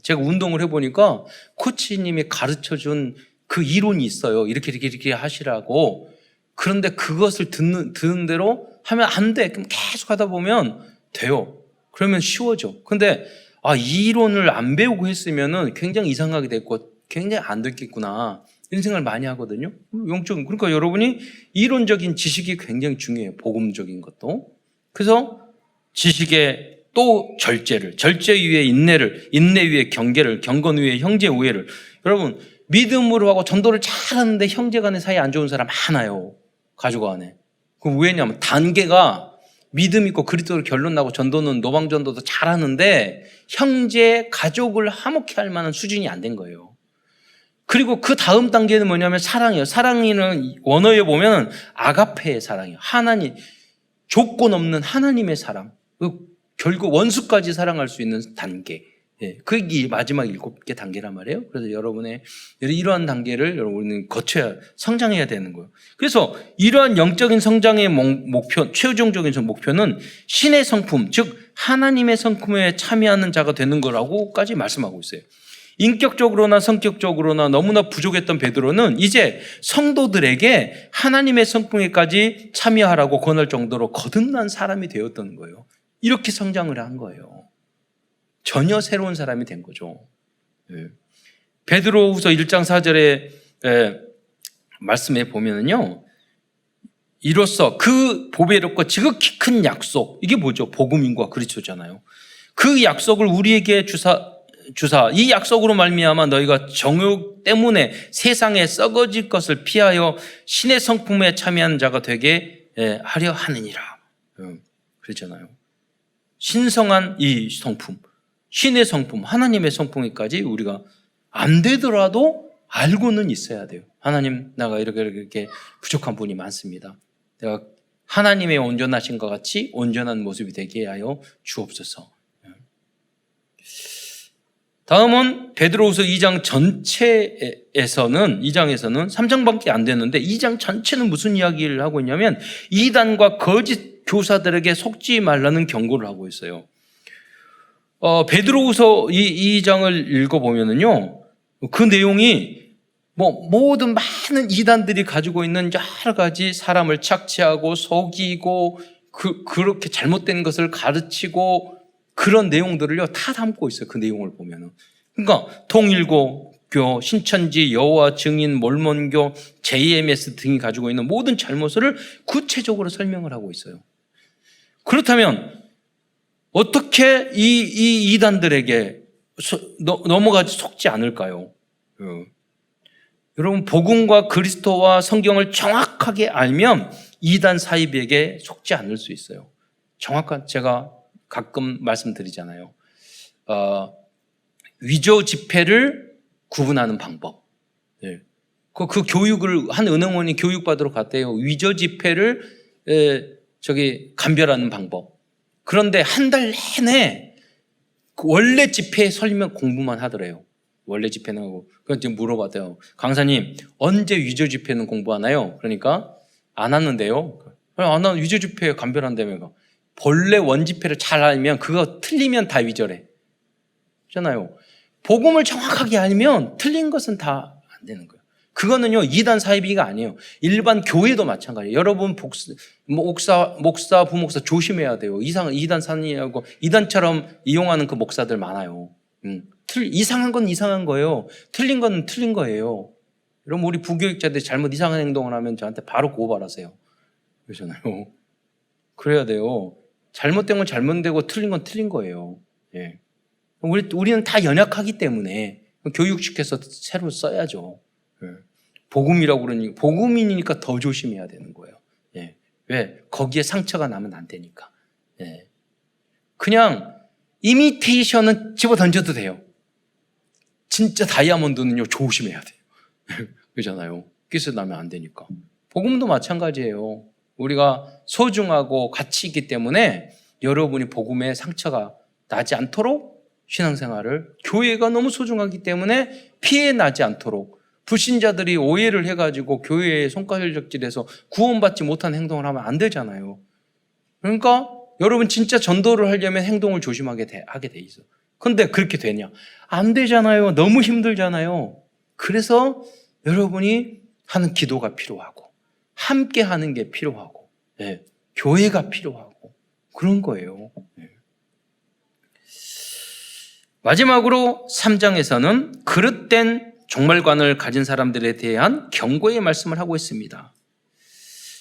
제가 운동을 해보니까 코치님이 가르쳐준 그 이론이 있어요. 이렇게 하시라고. 그런데 그것을 듣는 대로 하면 안 돼. 그럼 계속 하다 보면 돼요. 그러면 쉬워져. 근데 이 이론을 안 배우고 했으면은 굉장히 이상하게 됐고 굉장히 안 됐겠구나 이런 생각을 많이 하거든요. 그러니까 여러분이 이론적인 지식이 굉장히 중요해요. 복음적인 것도. 그래서 지식의 또 절제 위에 인내를, 인내 위에 경계를, 경건 위에 형제 우애를. 여러분 믿음으로 하고 전도를 잘하는데 형제 간의 사이 안 좋은 사람 많아요. 가족 안에. 그럼 왜냐하면 단계가 믿음 있고 그리스도로 결론 나고 전도는 노방전도도 잘하는데 형제, 가족을 화목해 할 만한 수준이 안 된 거예요. 그리고 그 다음 단계는 뭐냐면 사랑이에요. 사랑이는 원어에 보면 아가페의 사랑이에요. 하나님, 조건 없는 하나님의 사랑. 결국 원수까지 사랑할 수 있는 단계. 그게 마지막 7개 단계란 말이에요. 그래서 여러분의 이러한 단계를 여러분은 거쳐야, 성장해야 되는 거예요. 그래서 이러한 영적인 성장의 목표, 최종적인 목표는 신의 성품, 즉 하나님의 성품에 참여하는 자가 되는 거라고까지 말씀하고 있어요. 인격적으로나 성격적으로나 너무나 부족했던 베드로는 이제 성도들에게 하나님의 성품에까지 참여하라고 권할 정도로 거듭난 사람이 되었던 거예요. 이렇게 성장을 한 거예요. 전혀 새로운 사람이 된 거죠. 베드로후서 1장 4절에 말씀에 보면은요, 이로써 그 보배롭고 지극히 큰 약속, 이게 뭐죠? 복음인과 그리스도잖아요. 그 약속을 우리에게 주사 주사 이 약속으로 말미암아 너희가 정욕 때문에 세상에 썩어질 것을 피하여 신의 성품에 참여하는 자가 되게 하려 하느니라. 그렇잖아요. 신성한 이 성품, 신의 성품, 하나님의 성품까지 우리가 안 되더라도 알고는 있어야 돼요. 하나님, 내가 이렇게 부족한 부분이 많습니다. 내가 하나님의 온전하신 것 같이 온전한 모습이 되게 하여 주옵소서. 다음은 베드로후서 2장 전체에서는 2장에서는 3장밖에 안 되는데 2장 전체는 무슨 이야기를 하고 있냐면 이단과 거짓 교사들에게 속지 말라는 경고를 하고 있어요. 베드로후서 2장을 읽어보면은요, 그 내용이 모든 많은 이단들이 가지고 있는 여러 가지 사람을 착취하고 속이고 그렇게 잘못된 것을 가르치고 그런 내용들을요 다 담고 있어요. 그 내용을 보면은. 그러니까 통일교, 신천지, 여호와 증인, 몰몬교, JMS 등이 가지고 있는 모든 잘못을 구체적으로 설명을 하고 있어요. 그렇다면 어떻게 이 이단들에게 넘어가지 속지 않을까요? 여러분, 복음과 그리스도와 성경을 정확하게 알면 이단 사이비에게 속지 않을 수 있어요. 정확한, 제가 가끔 말씀드리잖아요. 위조 지폐를 구분하는 방법. 네. 그 교육을 한 은행원이 교육받으러 갔대요. 위조 지폐를 감별하는 방법. 그런데 한 달 내내 원래 지폐 설명 공부만 하더래요. 원래 지폐는 하고. 그건 지금 물어봤대요. 강사님, 언제 위조 지폐는 공부하나요? 그러니까 안 하는데요. 난 위조 지폐 감별한다며. 본래 원지폐를 잘 알면 그거 틀리면 다 위조래. 잖아요. 복음을 정확하게 알면 틀린 것은 다 안 되는 거예요. 그거는요, 이단 사이비가 아니에요. 일반 교회도 마찬가지예요. 여러분, 목사, 부목사 조심해야 돼요. 이단 산이하고 이단처럼 이용하는 그 목사들 많아요. 이상한 건 이상한 거예요. 틀린 건 틀린 거예요. 여러분, 우리 부교육자들이 잘못 이상한 행동을 하면 저한테 바로 고발하세요. 그러잖아요. 그래야 돼요. 잘못된 건 잘못되고 틀린 건 틀린 거예요. 예. 우리는 다 연약하기 때문에 교육시켜서 새로 써야죠. 예. 복음이라고 그러니 복음이니까 더 조심해야 되는 거예요. 예. 왜? 거기에 상처가 나면 안 되니까. 예. 그냥 이미테이션은 집어 던져도 돼요. 진짜 다이아몬드는요 조심해야 돼요. 그러잖아요. 끼스 나면 안 되니까. 복음도 마찬가지예요. 우리가 소중하고 가치 있기 때문에 여러분이 복음에 상처가 나지 않도록 신앙생활을, 교회가 너무 소중하기 때문에 피해 나지 않도록, 불신자들이 오해를 해가지고 교회에 손가락질해서 구원받지 못한 행동을 하면 안 되잖아요. 그러니까 여러분 진짜 전도를 하려면 행동을 조심하게 하게 돼 있어. 근데 그렇게 되냐? 안 되잖아요. 너무 힘들잖아요. 그래서 여러분이 하는 기도가 필요하고 함께 하는 게 필요하고, 네, 교회가 필요하고 그런 거예요. 네. 마지막으로 3장에서는 그릇된 종말관을 가진 사람들에 대한 경고의 말씀을 하고 있습니다.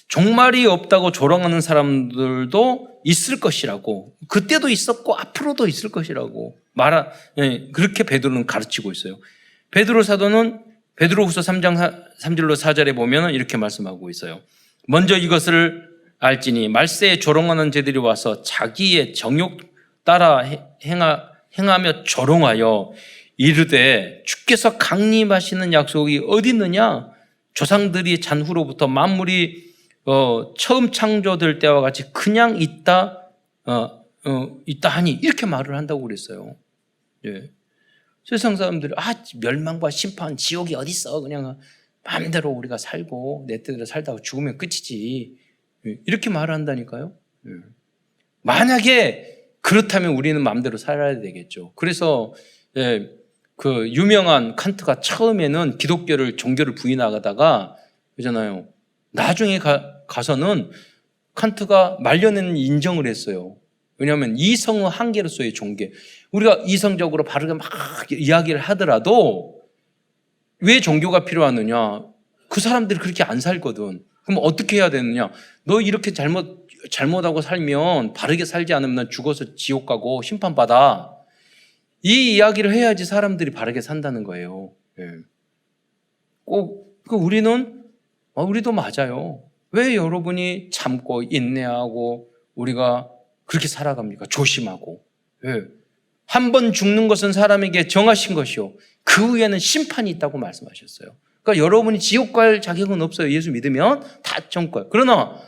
종말이 없다고 조롱하는 사람들도 있을 것이라고, 그때도 있었고 앞으로도 있을 것이라고 그렇게 베드로는 가르치고 있어요. 베드로 사도는 베드로후서 3장 3절로 4절에 보면 이렇게 말씀하고 있어요. 먼저 이것을 알지니 말세에 조롱하는 자들이 와서 자기의 정욕 따라 행하며 조롱하여 이르되 주께서 강림하시는 약속이 어디 있느냐? 조상들이 잔후로부터 만물이 처음 창조될 때와 같이 그냥 있다 하니 이렇게 말을 한다고 그랬어요. 예. 세상 사람들이 멸망과 심판, 지옥이 어디 있어? 그냥 마음대로 우리가 살고 내 뜻대로 살다가 죽으면 끝이지. 이렇게 말을 한다니까요. 예. 만약에 그렇다면 우리는 마음대로 살아야 되겠죠. 그래서 그 유명한 칸트가 처음에는 기독교를 종교를 부인하다가 그러잖아요. 나중에 가서는 칸트가 말년에는 인정을 했어요. 왜냐하면 이성의 한계로서의 종교. 우리가 이성적으로 바르게 막 이야기를 하더라도 왜 종교가 필요하느냐? 그 사람들이 그렇게 안 살거든. 그럼 어떻게 해야 되느냐? 너 이렇게 잘못하고 살면 바르게 살지 않으면 죽어서 지옥 가고 심판받아. 이 이야기를 해야지 사람들이 바르게 산다는 거예요. 예. 꼭 우리도 맞아요. 왜 여러분이 참고 인내하고 우리가 그렇게 살아갑니까? 조심하고. 예. 한 번 죽는 것은 사람에게 정하신 것이요. 그 후에는 심판이 있다고 말씀하셨어요. 그러니까 여러분이 지옥 갈 자격은 없어요. 예수 믿으면 다 천국가요. 그러나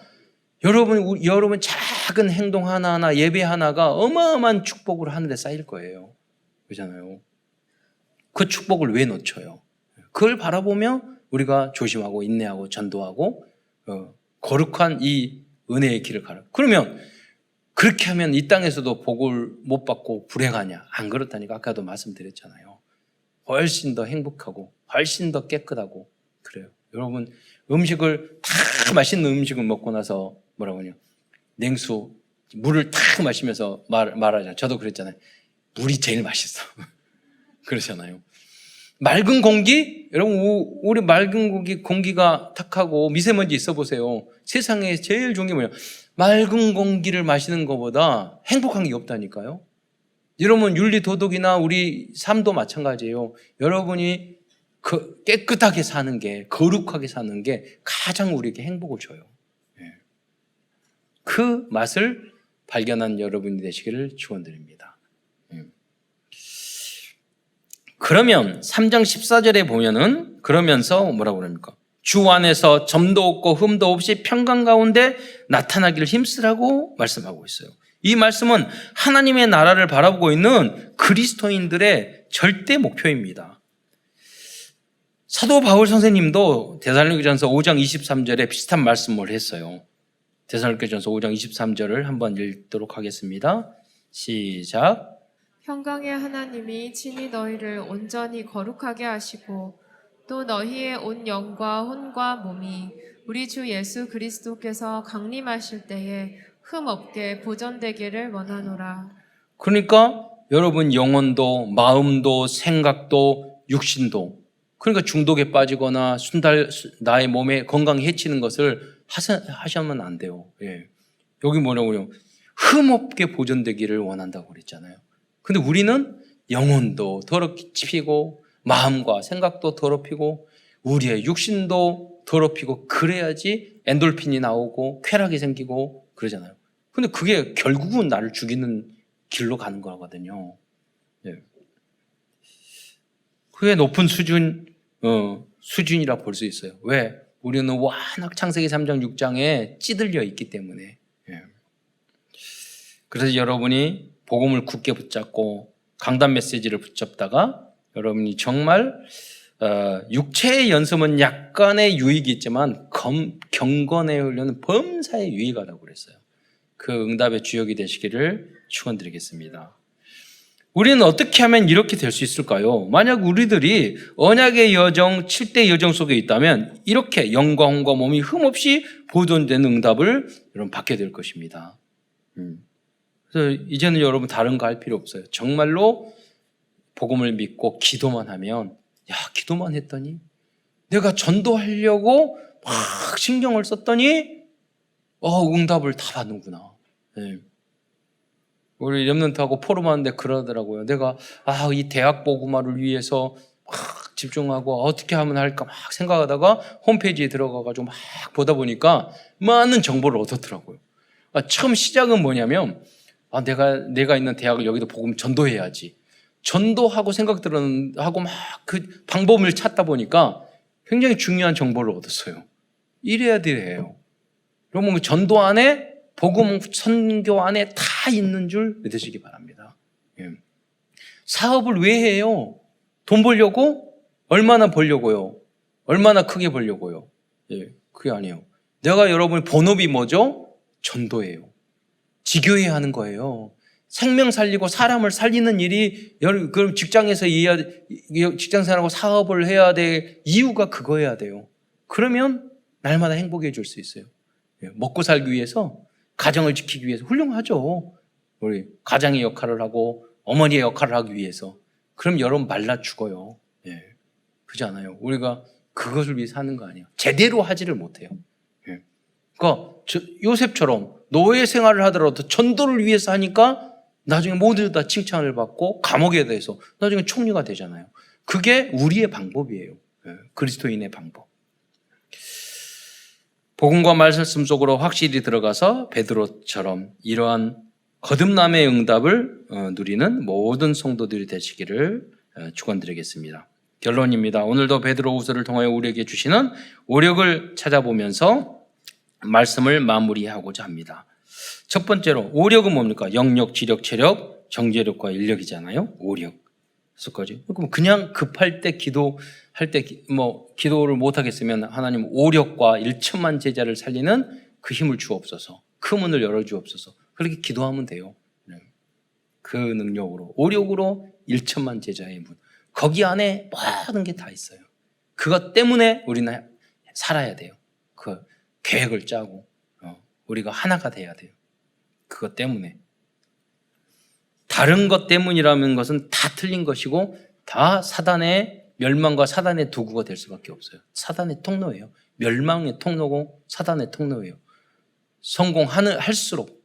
여러분 작은 행동 하나하나 예배 하나가 어마어마한 축복으로 하늘에 쌓일 거예요. 그렇잖아요. 그 축복을 왜 놓쳐요? 그걸 바라보며 우리가 조심하고 인내하고 전도하고 거룩한 이 은혜의 길을 가라. 그러면 그렇게 하면 이 땅에서도 복을 못 받고 불행하냐? 안 그렇다니까. 아까도 말씀드렸잖아요. 훨씬 더 행복하고 훨씬 더 깨끗하고 그래요. 여러분 음식을 다 맛있는 음식을 먹고 나서 뭐라고 하냐? 냉수 물을 탁 마시면서 말하잖아요. 저도 그랬잖아요. 물이 제일 맛있어. 그러잖아요. 맑은 공기? 여러분 우리 맑은 공기가 탁하고 미세먼지 있어 보세요. 세상에 제일 좋은 게 뭐냐? 맑은 공기를 마시는 것보다 행복한 게 없다니까요. 여러분 윤리도덕이나 우리 삶도 마찬가지예요. 여러분이 깨끗하게 사는 게 거룩하게 사는 게 가장 우리에게 행복을 줘요. 그 맛을 발견한 여러분이 되시기를 축원드립니다. 그러면 3장 14절에 보면은 그러면서 뭐라고 그럽니까? 주 안에서 점도 없고 흠도 없이 평강 가운데 나타나기를 힘쓰라고 말씀하고 있어요. 이 말씀은 하나님의 나라를 바라보고 있는 그리스도인들의 절대 목표입니다. 사도 바울 선생님도 데살로니가전서 5장 23절에 비슷한 말씀을 했어요. 데살로니가전서 5장 23절을 한번 읽도록 하겠습니다. 시작. 평강의 하나님이 친히 너희를 온전히 거룩하게 하시고 또 너희의 온 영과 혼과 몸이 우리 주 예수 그리스도께서 강림하실 때에 흠 없게 보존되기를 원하노라. 그러니까 여러분 영혼도 마음도 생각도 육신도 그러니까 중독에 빠지거나 나의 몸에 건강에 해치는 것을 하시면 안 돼요. 예. 여기 뭐냐고요? 흠 없게 보존되기를 원한다고 그랬잖아요. 근데 우리는 영혼도 더럽히고 마음과 생각도 더럽히고 우리의 육신도 더럽히고 그래야지 엔돌핀이 나오고 쾌락이 생기고 그러잖아요. 근데 그게 결국은 나를 죽이는 길로 가는 거거든요. 네. 그게 높은 수준이라 볼 수 있어요. 왜? 우리는 워낙 창세기 3장 6장에 찌들려 있기 때문에. 네. 그래서 여러분이 복음을 굳게 붙잡고 강단 메시지를 붙잡다가 여러분이 정말 육체의 연습은 약간의 유익이 있지만 경건의 훈련은 범사에 유익하다고 그랬어요. 그 응답의 주역이 되시기를 축원드리겠습니다. 우리는 어떻게 하면 이렇게 될 수 있을까요? 만약 우리들이 언약의 여정, 7대 여정 속에 있다면 이렇게 영과 혼과 몸이 흠없이 보존되는 응답을 여러분 받게 될 것입니다. 그래서 이제는 여러분 다른 거 할 필요 없어요. 정말로 복음을 믿고 기도만 하면 기도만 했더니 내가 전도하려고 막 신경을 썼더니 응답을 다 받는구나. 네. 우리 렘넌트하고 포럼하는데 그러더라고요. 내가 이 대학 복음화를 위해서 막 집중하고 어떻게 하면 할까 막 생각하다가 홈페이지에 들어가가지고 막 보다 보니까 많은 정보를 얻었더라고요. 처음 시작은 뭐냐면 내가 있는 대학을 여기도 복음 전도해야지. 전도하고 하고 막 그 방법을 찾다 보니까 굉장히 중요한 정보를 얻었어요. 이래야 돼요. 여러분 전도 안에 복음 선교 안에 다 있는 줄 믿으시기 바랍니다. 사업을 왜 해요? 돈 벌려고? 얼마나 벌려고요? 얼마나 크게 벌려고요? 그게 아니에요. 내가 여러분 본업이 뭐죠? 전도예요. 지교해야 하는 거예요. 생명 살리고 사람을 살리는 일이 그럼 직장생활하고 사업을 해야 될 이유가 그거여야 돼요. 그러면 날마다 행복해질 수 있어요. 먹고 살기 위해서 가정을 지키기 위해서 훌륭하죠. 우리 가장의 역할을 하고 어머니의 역할을 하기 위해서. 그럼 여러분 말라 죽어요. 그렇지 않아요. 우리가 그것을 위해서 하는 거 아니에요. 제대로 하지를 못해요. 그러니까 요셉처럼 노예 생활을 하더라도 전도를 위해서 하니까 나중에 모두 다 칭찬을 받고 감옥에 대해서 나중에 총리가 되잖아요. 그게 우리의 방법이에요. 그리스도인의 방법. 복음과 말씀 속으로 확실히 들어가서 베드로처럼 이러한 거듭남의 응답을 누리는 모든 성도들이 되시기를 축원드리겠습니다. 결론입니다. 오늘도 베드로후서를 통하여 우리에게 주시는 오력을 찾아보면서 말씀을 마무리하고자 합니다. 첫 번째로 오력은 뭡니까? 영력, 지력, 체력, 정죄력과 인력이잖아요. 오력. 그래서 그럼 그냥 급할 때 기도할 때 기도를 못 하겠으면 하나님 오력과 1천만 제자를 살리는 그 힘을 주옵소서. 그 문을 열어 주옵소서. 그렇게 기도하면 돼요. 그 능력으로 오력으로 1천만 제자의 문. 거기 안에 모든 게 다 있어요. 그것 때문에 우리는 살아야 돼요. 그 계획을 짜고 우리가 하나가 돼야 돼요. 그것 때문에. 다른 것 때문이라는 것은 다 틀린 것이고 다 사단의 멸망과 사단의 도구가 될 수밖에 없어요. 사단의 통로예요. 멸망의 통로고 사단의 통로예요. 성공할수록.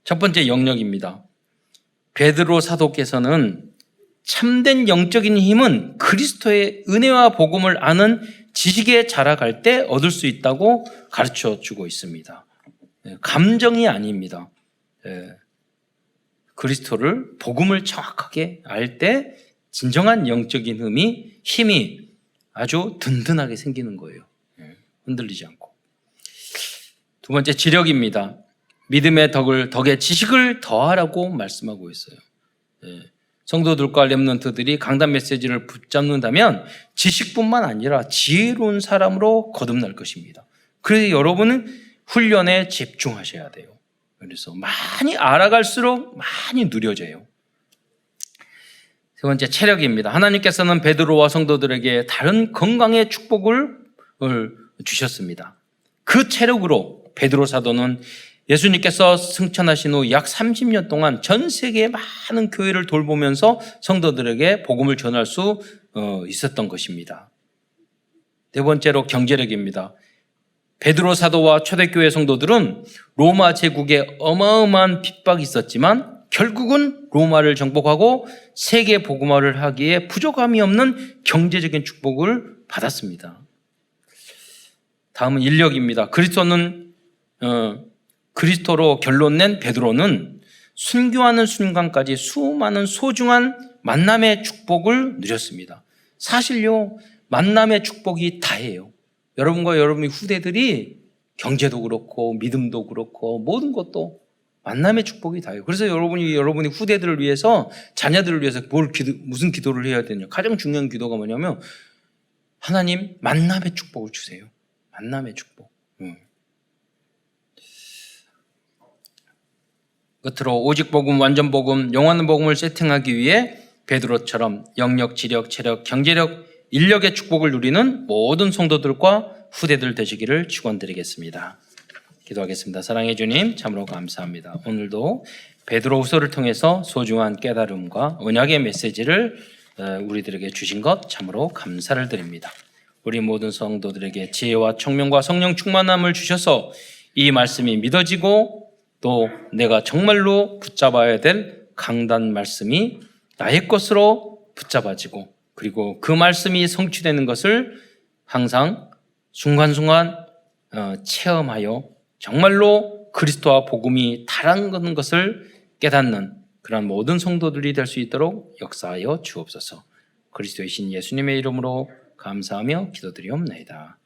첫 번째 영역입니다. 베드로 사도께서는 참된 영적인 힘은 그리스도의 은혜와 복음을 아는 지식에 자라갈 때 얻을 수 있다고 가르쳐 주고 있습니다. 감정이 아닙니다. 그리스도를 복음을 정확하게 알 때 진정한 영적인 힘이 아주 든든하게 생기는 거예요. 흔들리지 않고. 두 번째 지력입니다. 믿음의 덕에 지식을 더하라고 말씀하고 있어요. 성도들과 렘넌트들이 강단 메시지를 붙잡는다면 지식뿐만 아니라 지혜로운 사람으로 거듭날 것입니다. 그래서 여러분은 훈련에 집중하셔야 돼요. 그래서 많이 알아갈수록 많이 누려져요. 세 번째 체력입니다. 하나님께서는 베드로와 성도들에게 다른 건강의 축복을 주셨습니다. 그 체력으로 베드로 사도는 예수님께서 승천하신 후 약 30년 동안 전 세계의 많은 교회를 돌보면서 성도들에게 복음을 전할 수 있었던 것입니다. 네 번째로 경제력입니다. 베드로 사도와 초대교회 성도들은 로마 제국에 어마어마한 핍박이 있었지만 결국은 로마를 정복하고 세계 복음화를 하기에 부족함이 없는 경제적인 축복을 받았습니다. 다음은 인력입니다. 그리스도로 결론낸 베드로는 순교하는 순간까지 수많은 소중한 만남의 축복을 누렸습니다. 사실요, 만남의 축복이 다예요. 여러분과 여러분의 후대들이 경제도 그렇고 믿음도 그렇고 모든 것도 만남의 축복이 다예요. 그래서 여러분이 후대들을 위해서 자녀들을 위해서 무슨 기도를 해야 되냐? 가장 중요한 기도가 뭐냐면 하나님 만남의 축복을 주세요. 만남의 축복. 끝으로 오직 복음, 완전 복음, 영원한 복음을 세팅하기 위해 베드로처럼 영력, 지력, 체력, 경제력, 인력의 축복을 누리는 모든 성도들과 후대들 되시기를 축원드리겠습니다. 기도하겠습니다. 사랑해 주님, 참으로 감사합니다. 오늘도 베드로후서를 통해서 소중한 깨달음과 언약의 메시지를 우리들에게 주신 것 참으로 감사를 드립니다. 우리 모든 성도들에게 지혜와 총명과 성령 충만함을 주셔서 이 말씀이 믿어지고 또 내가 정말로 붙잡아야 될 강단 말씀이 나의 것으로 붙잡아지고 그리고 그 말씀이 성취되는 것을 항상 순간순간 체험하여 정말로 그리스도와 복음이 다른 것을 깨닫는 그런 모든 성도들이 될 수 있도록 역사하여 주옵소서. 그리스도의 신 예수님의 이름으로 감사하며 기도드리옵나이다.